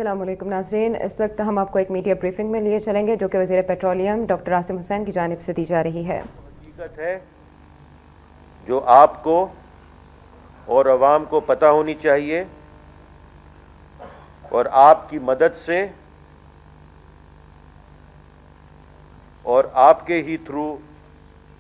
السلام علیکم ناظرین، اس وقت ہم آپ کو ایک میڈیا بریفنگ میں لیے چلیں گے جو کہ وزیر پیٹرولیم ڈاکٹر عاصم حسین کی جانب سے دی جا رہی ہے۔ حقیقت ہے جو آپ کو اور عوام کو پتہ ہونی چاہیے، اور آپ کی مدد سے اور آپ کے ہی تھرو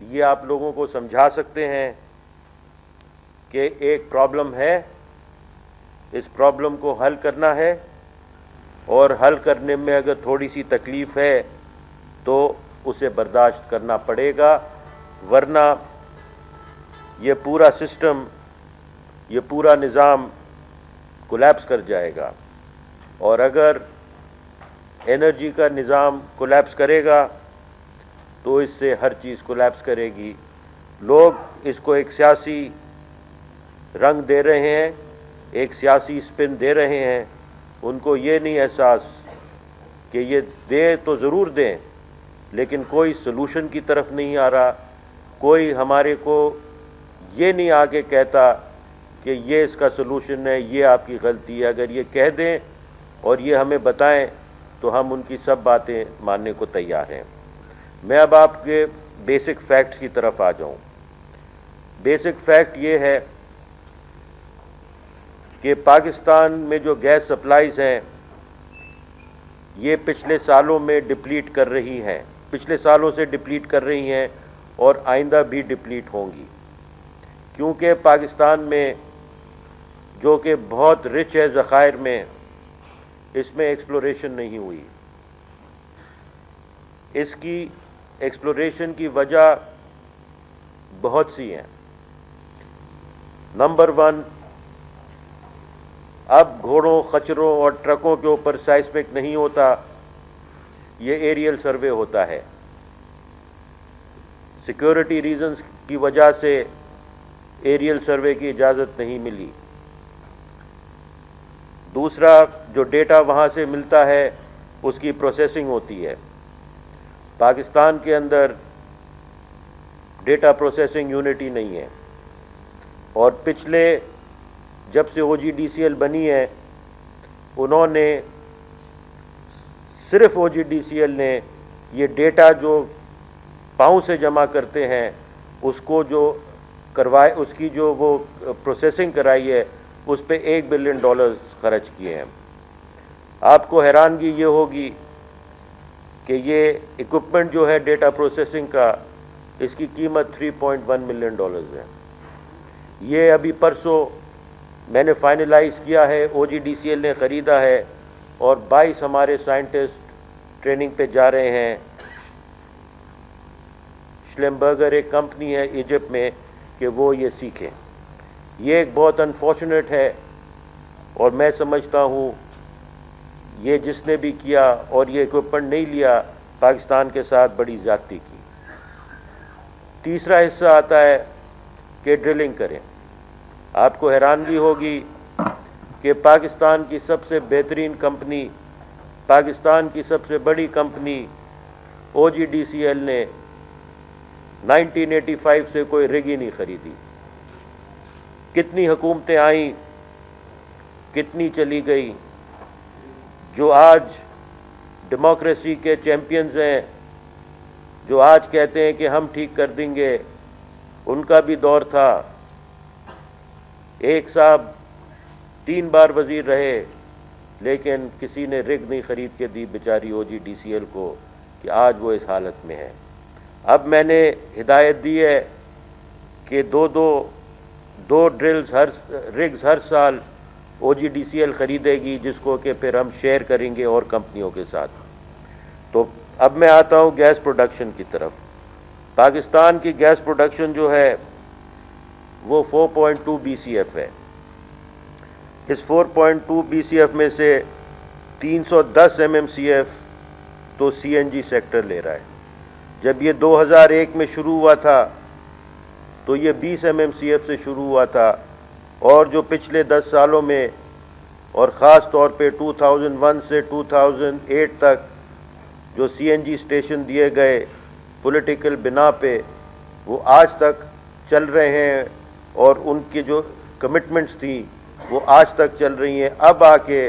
یہ آپ لوگوں کو سمجھا سکتے ہیں کہ ایک پرابلم ہے، اس پرابلم کو حل کرنا ہے، اور حل کرنے میں اگر تھوڑی سی تکلیف ہے تو اسے برداشت کرنا پڑے گا، ورنہ یہ پورا سسٹم، یہ پورا نظام کولیپس کر جائے گا۔ اور اگر انرجی کا نظام کولیپس کرے گا تو اس سے ہر چیز کولیپس کرے گی۔ لوگ اس کو ایک سیاسی رنگ دے رہے ہیں، ایک سیاسی سپن دے رہے ہیں، ان کو یہ نہیں احساس کہ یہ دے تو ضرور دیں لیکن کوئی سلوشن کی طرف نہیں آ رہا، کوئی ہمارے کو یہ نہیں آگے کہتا کہ یہ اس کا سلوشن ہے، یہ آپ کی غلطی ہے۔ اگر یہ کہہ دیں اور یہ ہمیں بتائیں تو ہم ان کی سب باتیں ماننے کو تیار ہیں۔ میں اب آپ کے بیسک فیکٹس کی طرف آ جاؤں۔ بیسک فیکٹ یہ ہے کہ پاکستان میں جو گیس سپلائیز ہیں یہ پچھلے سالوں میں ڈپلیٹ کر رہی ہیں، پچھلے سالوں سے ڈپلیٹ کر رہی ہیں اور آئندہ بھی ڈپلیٹ ہوں گی، کیونکہ پاکستان میں جو کہ بہت رچ ہے ذخائر میں، اس میں ایکسپلوریشن نہیں ہوئی۔ اس کی ایکسپلوریشن کی وجہ بہت سی ہیں۔ نمبر 1، اب گھوڑوں، خچروں اور ٹرکوں کے اوپر سائسمک نہیں ہوتا، یہ ایریل سروے ہوتا ہے۔ سیکیورٹی ریزنز کی وجہ سے ایریل سروے کی اجازت نہیں ملی۔ دوسرا، جو ڈیٹا وہاں سے ملتا ہے اس کی پروسیسنگ ہوتی ہے۔ پاکستان کے اندر ڈیٹا پروسیسنگ یونٹ ہی نہیں ہے، اور پچھلے جب سے او جی ڈی سی ایل بنی ہے انہوں نے صرف او جی ڈی سی ایل نے یہ ڈیٹا جو پاؤں سے جمع کرتے ہیں اس کو جو کروائے، اس کی جو وہ پروسیسنگ کرائی ہے اس پہ $1 بلین خرچ کیے ہیں۔ آپ کو حیرانگی یہ ہوگی کہ یہ ایکوپمنٹ جو ہے ڈیٹا پروسیسنگ کا، اس کی قیمت $3.1 ملین ہے۔ یہ ابھی پرسوں میں نے فائنلائز کیا ہے، او جی ڈی سی ایل نے خریدا ہے، اور 22 ہمارے سائنٹسٹ ٹریننگ پہ جا رہے ہیں۔ شلمبرگر ایک کمپنی ہے ایجپٹ میں کہ وہ یہ سیکھیں۔ یہ ایک بہت انفارچونیٹ ہے، اور میں سمجھتا ہوں یہ جس نے بھی کیا اور یہ ایکوپمنٹ نہیں لیا، پاکستان کے ساتھ بڑی زیادتی کی۔ تیسرا حصہ آتا ہے کہ ڈرلنگ کریں۔ آپ کو حیرانگی ہوگی کہ پاکستان کی سب سے بہترین کمپنی، پاکستان کی سب سے بڑی کمپنی او جی ڈی سی ایل نے 1985 سے کوئی رگ ہی نہیں خریدی۔ کتنی حکومتیں آئیں، کتنی چلی گئی، جو آج ڈیموکریسی کے چیمپئنز ہیں، جو آج کہتے ہیں کہ ہم ٹھیک کر دیں گے، ان کا بھی دور تھا۔ ایک صاحب 3 بار وزیر رہے لیکن کسی نے رگ نہیں خرید کے دی بیچاری او جی ڈی سی ایل کو، کہ آج وہ اس حالت میں ہے۔ اب میں نے ہدایت دی ہے کہ دو رگز ہر سال او جی ڈی سی ایل خریدے گی، جس کو کہ پھر ہم شیئر کریں گے اور کمپنیوں کے ساتھ۔ تو اب میں آتا ہوں گیس پروڈکشن کی طرف۔ پاکستان کی گیس پروڈکشن جو ہے وہ 4.2 بی سی ایف ہے۔ اس 4.2 بی سی ایف میں سے 310 ایم ایم سی ایف تو سی این جی سیکٹر لے رہا ہے۔ جب یہ 2001 میں شروع ہوا تھا تو یہ 20 ایم ایم سی ایف سے شروع ہوا تھا، اور جو پچھلے 10 سالوں میں اور خاص طور پہ 2001 سے 2008 تک جو سی این جی اسٹیشن دیے گئے پولیٹیکل بنا پہ، وہ آج تک چل رہے ہیں، اور ان کی جو کمٹمنٹس تھیں وہ آج تک چل رہی ہیں۔ اب آ کے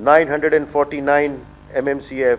949 MMCF।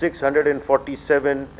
647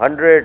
100,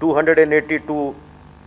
282,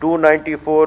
294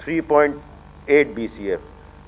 3.8 BCF।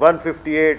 158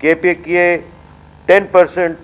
KPK 10%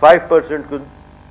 5%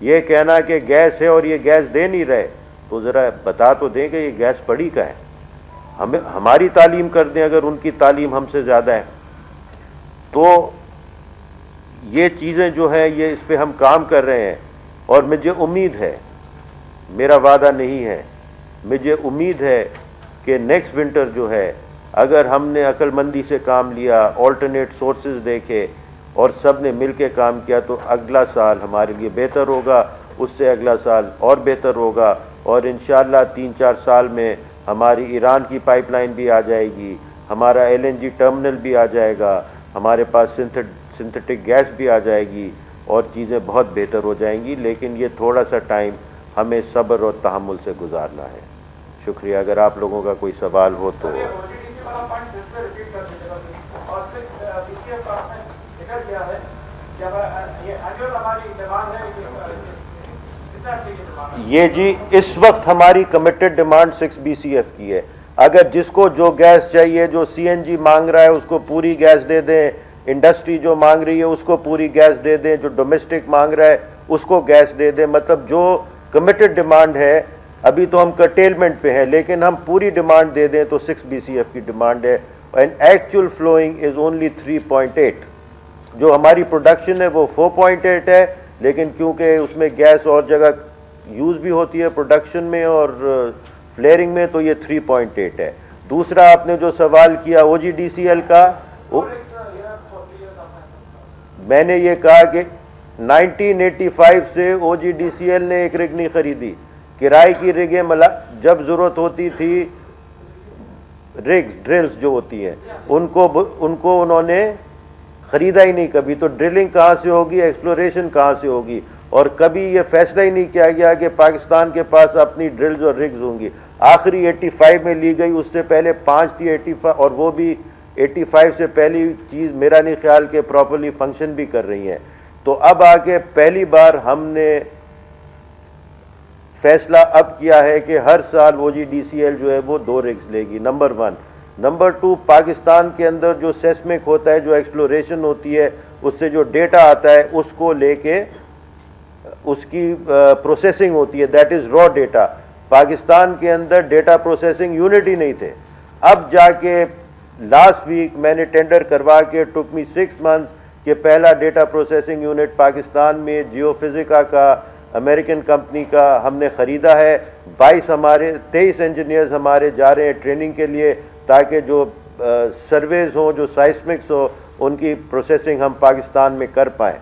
یہ کہنا کہ گیس ہے اور یہ گیس دے نہیں رہے، تو ذرا بتا تو دیں کہ یہ گیس پڑی کا ہے، ہماری تعلیم کر دیں اگر ان کی تعلیم ہم سے زیادہ ہے۔ تو یہ چیزیں جو ہیں یہ اس پہ ہم کام کر رہے ہیں، اور مجھے امید ہے، میرا وعدہ نہیں ہے، مجھے امید ہے کہ نیکسٹ ونٹر جو ہے اگر ہم نے عقل مندی سے کام لیا، آلٹرنیٹ سورسز دیکھے اور سب نے مل کے کام کیا، تو اگلا سال ہمارے لیے بہتر ہوگا، اس سے اگلا سال اور بہتر ہوگا، اور انشاءاللہ 3-4 سال میں ہماری ایران کی پائپ لائن بھی آ جائے گی، ہمارا LNG ٹرمنل بھی آ جائے گا، ہمارے پاس سنتھیٹک گیس بھی آ جائے گی، اور چیزیں بہت بہتر ہو جائیں گی، لیکن یہ تھوڑا سا ٹائم ہمیں صبر اور تحمل سے گزارنا ہے۔ شکریہ۔ اگر آپ لوگوں کا کوئی سوال ہو تو۔ یہ جی اس وقت ہماری کمیٹڈ ڈیمانڈ 6 BCF کی ہے۔ اگر جس کو جو گیس چاہیے، جو CNG مانگ رہا ہے اس کو پوری گیس دے دیں، انڈسٹری جو مانگ رہی ہے اس کو پوری گیس دے دیں، جو ڈومیسٹک مانگ رہا ہے اس کو گیس دے دیں، مطلب جو کمیٹڈ ڈیمانڈ ہے، ابھی تو ہم کرٹیلمنٹ پہ ہیں لیکن ہم پوری ڈیمانڈ دے دیں تو 6 BCF کی ڈیمانڈ ہے، and actual flowing is only 3.8۔ جو ہماری پروڈکشن ہے وہ 4.8 ہے، لیکن کیونکہ اس میں گیس اور جگہ یوز بھی ہوتی ہے پروڈکشن میں اور فلیئرنگ میں، تو یہ 3.8 ہے۔ دوسرا آپ نے جو سوال کیا OGDCL کا، میں نے یہ کہا کہ 1985 سے OGDCL نے ایک رگ نہیں خریدی، کرائے کی رگیں جب ضرورت ہوتی تھی، رگز ڈرلز جو ہوتی ہیں ان کو انہوں نے خریدا ہی نہیں کبھی، تو ڈرلنگ کہاں سے ہوگی، ایکسپلوریشن کہاں سے ہوگی، اور کبھی یہ فیصلہ ہی نہیں کیا گیا کہ پاکستان کے پاس اپنی ڈرلز اور رگز ہوں گی۔ آخری 85 میں لی گئی، اس سے پہلے 5 تھی 85، اور وہ بھی 85 سے پہلی چیز میرا نہیں خیال کہ پراپرلی فنکشن بھی کر رہی ہیں۔ تو اب آگے پہلی بار ہم نے فیصلہ اب کیا ہے کہ ہر سال OGDCL جو ہے وہ 2 رگز لے گی، نمبر 1۔ نمبر 2، پاکستان کے اندر جو سیسمک ہوتا ہے، جو ایکسپلوریشن ہوتی ہے، اس سے جو ڈیٹا آتا ہے اس کو لے کے اس کی پروسیسنگ ہوتی ہے، دیٹ از را ڈیٹا۔ پاکستان کے اندر ڈیٹا پروسیسنگ یونٹ ہی نہیں تھے، اب جا کے لاسٹ ویک میں نے ٹینڈر کروا کے ٹک می 6 months کہ پہلا ڈیٹا پروسیسنگ یونٹ پاکستان میں جیو فزیکا کا، امریکن کمپنی کا ہم نے خریدا ہے۔ 23 انجینئرز ہمارے جا رہے ہیں ٹریننگ کے لیے، تاکہ جو سرویز ہوں، جو سائسمکس ہو، ان کی پروسیسنگ ہم پاکستان میں کر پائیں۔